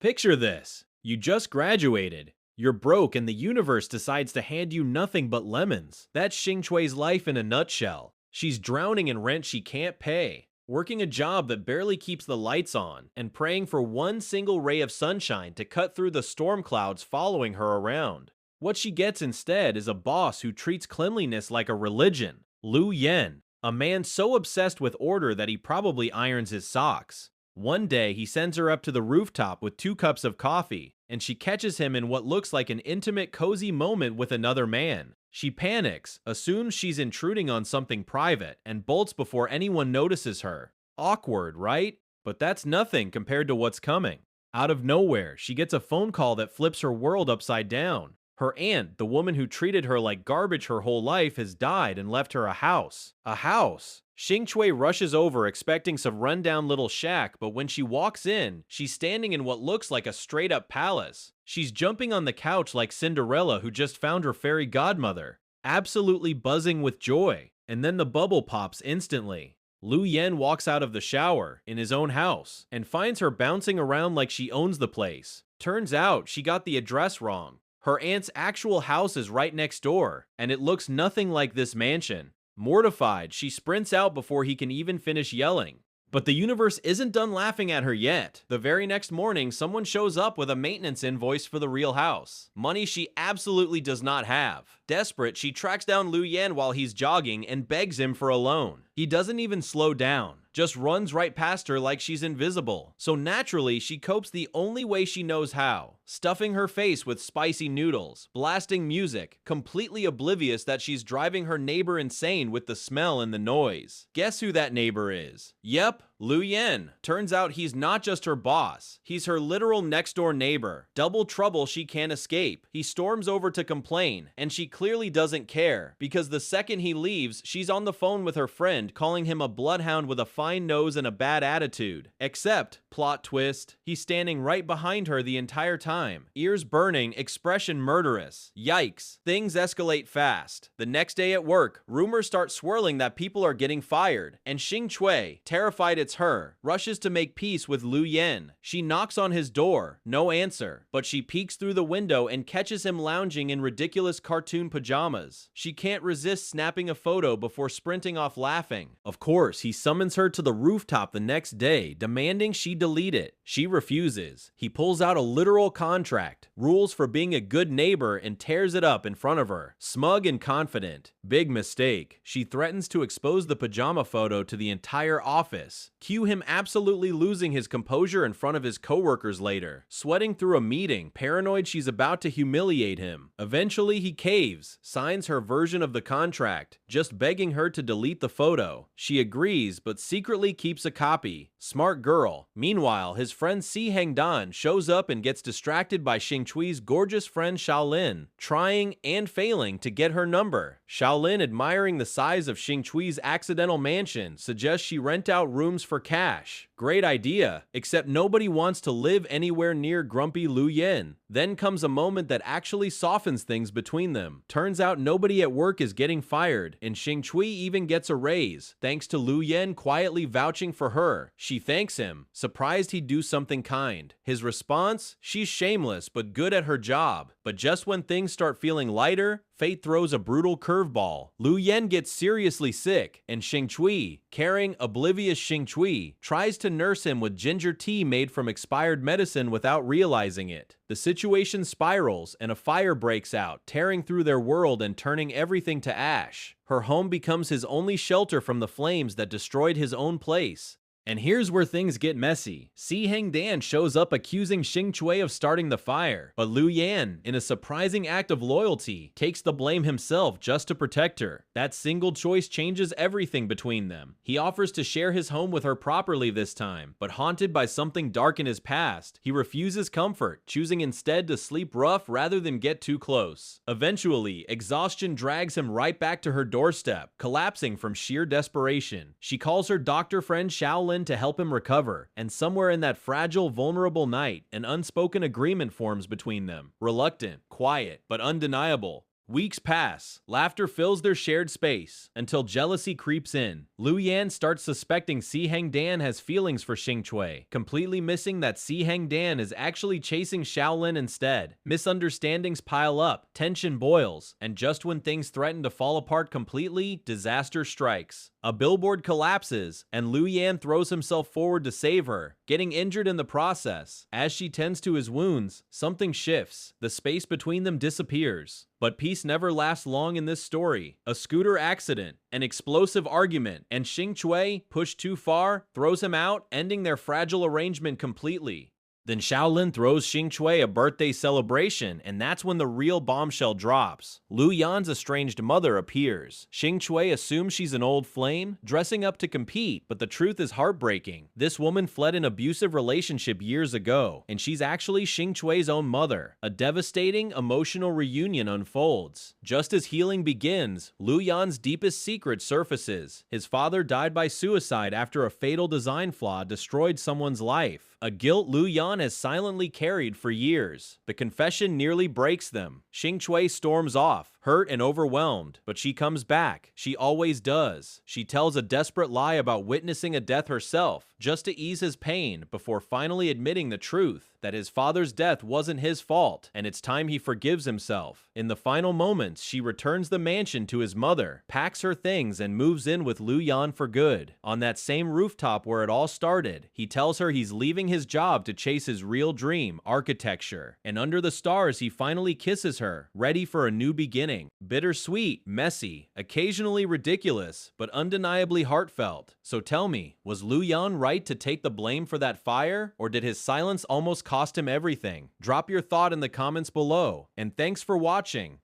Picture this. You just graduated. You're broke and the universe decides to hand you nothing but lemons. That's Xingchui's life in a nutshell. She's drowning in rent she can't pay, working a job that barely keeps the lights on, and praying for one single ray of sunshine to cut through the storm clouds following her around. What she gets instead is a boss who treats cleanliness like a religion, Lu Yen, a man so obsessed with order that he probably irons his socks. One day, he sends her up to the rooftop with 2 cups of coffee, and she catches him in what looks like an intimate, cozy moment with another man. She panics, assumes she's intruding on something private, and bolts before anyone notices her. Awkward, right? But that's nothing compared to what's coming. Out of nowhere, she gets a phone call that flips her world upside down. Her aunt, the woman who treated her like garbage her whole life, has died and left her a house. A house! Xingchui rushes over expecting some rundown little shack, but when she walks in, she's standing in what looks like a straight-up palace. She's jumping on the couch like Cinderella who just found her fairy godmother, absolutely buzzing with joy. And then the bubble pops instantly. Lu Yen walks out of the shower, in his own house, and finds her bouncing around like she owns the place. Turns out, she got the address wrong. Her aunt's actual house is right next door, and it looks nothing like this mansion. Mortified, she sprints out before he can even finish yelling. But the universe isn't done laughing at her yet. The very next morning, someone shows up with a maintenance invoice for the real house. Money she absolutely does not have. Desperate, she tracks down Lu Yan while he's jogging and begs him for a loan. He doesn't even slow down, just runs right past her like she's invisible. So naturally, she copes the only way she knows how, stuffing her face with spicy noodles, blasting music, completely oblivious that she's driving her neighbor insane with the smell and the noise. Guess who that neighbor is? Yep, Lu Yen. Turns out he's not just her boss, he's her literal next-door neighbor. Double trouble she can't escape. He storms over to complain, and she clearly doesn't care, because the second he leaves, she's on the phone with her friend, calling him a bloodhound with a fine nose and a bad attitude. Except, plot twist, he's standing right behind her the entire time. Ears burning, expression murderous. Yikes. Things escalate fast. The next day at work, rumors start swirling that people are getting fired, and Xingchui, terrified it's her, rushes to make peace with Lu Yen. She knocks on his door, no answer, but she peeks through the window and catches him lounging in ridiculous cartoon pajamas. She can't resist snapping a photo before sprinting off laughing. Of course, he summons her to the rooftop the next day, demanding she delete it. She refuses. He pulls out a literal contract, rules for being a good neighbor, and tears it up in front of her, smug and confident. Big mistake. She threatens to expose the pajama photo to the entire office. Cue him absolutely losing his composure in front of his coworkers later, sweating through a meeting, paranoid she's about to humiliate him. Eventually, he caves, signs her version of the contract, just begging her to delete the photo. She agrees, but secretly keeps a copy. Smart girl. Meanwhile, his friend Si Hengdan shows up and gets distracted by Xingchui's gorgeous friend Shaolin, trying and failing to get her number. Shaolin, admiring the size of Xingchui's accidental mansion, suggests she rent out rooms for cash. Great idea, except nobody wants to live anywhere near grumpy Lu Yen. Then comes a moment that actually softens things between them. Turns out nobody at work is getting fired, and Xingchui even gets a raise, thanks to Lu Yen quietly vouching for her. She thanks him, surprised he'd do something kind. His response? She's shameless but good at her job. But just when things start feeling lighter, fate throws a brutal curveball. Lu Yen gets seriously sick, and Xingchui, caring, oblivious Xingchui, tries to nurse him with ginger tea made from expired medicine without realizing it. The situation spirals, and a fire breaks out, tearing through their world and turning everything to ash. Her home becomes his only shelter from the flames that destroyed his own place. And here's where things get messy. Si Hengdan shows up accusing Xingchui of starting the fire, but Lu Yan, in a surprising act of loyalty, takes the blame himself just to protect her. That single choice changes everything between them. He offers to share his home with her properly this time, but haunted by something dark in his past, he refuses comfort, choosing instead to sleep rough rather than get too close. Eventually, exhaustion drags him right back to her doorstep, collapsing from sheer desperation. She calls her doctor friend Shaolin to help him recover, and somewhere in that fragile, vulnerable night, an unspoken agreement forms between them. Reluctant, quiet, but undeniable. Weeks pass. Laughter fills their shared space until jealousy creeps in. Lu Yan starts suspecting Si Hangdan has feelings for Xing Chui, completely missing that Si Hangdan is actually chasing Shaolin instead. Misunderstandings pile up, tension boils, and just when things threaten to fall apart completely, disaster strikes. A billboard collapses, and Lu Yan throws himself forward to save her, getting injured in the process. As she tends to his wounds, something shifts. The space between them disappears. But peace never lasts long in this story. A scooter accident, an explosive argument, and Xing Chui, pushed too far, throws him out, ending their fragile arrangement completely. Then Shaolin throws Xing Chui a birthday celebration, and that's when the real bombshell drops. Lu Yan's estranged mother appears. Xing Chui assumes she's an old flame, dressing up to compete, but the truth is heartbreaking. This woman fled an abusive relationship years ago, and she's actually Xing Chui's own mother. A devastating, emotional reunion unfolds. Just as healing begins, Lu Yan's deepest secret surfaces. His father died by suicide after a fatal design flaw destroyed someone's life. A guilt Lu Yan has silently carried for years. The confession nearly breaks them. Xing Chui storms off, hurt and overwhelmed, but she comes back. She always does. She tells a desperate lie about witnessing a death herself, just to ease his pain, before finally admitting the truth, that his father's death wasn't his fault, and it's time he forgives himself. In the final moments, she returns the mansion to his mother, packs her things, and moves in with Lu Yan for good. On that same rooftop where it all started, he tells her he's leaving his job to chase his real dream, architecture. And under the stars, he finally kisses her, ready for a new beginning. Bittersweet, messy, occasionally ridiculous, but undeniably heartfelt. So tell me, was Lu Yan right to take the blame for that fire, or did his silence almost cost him everything? Drop your thought in the comments below, and thanks for watching.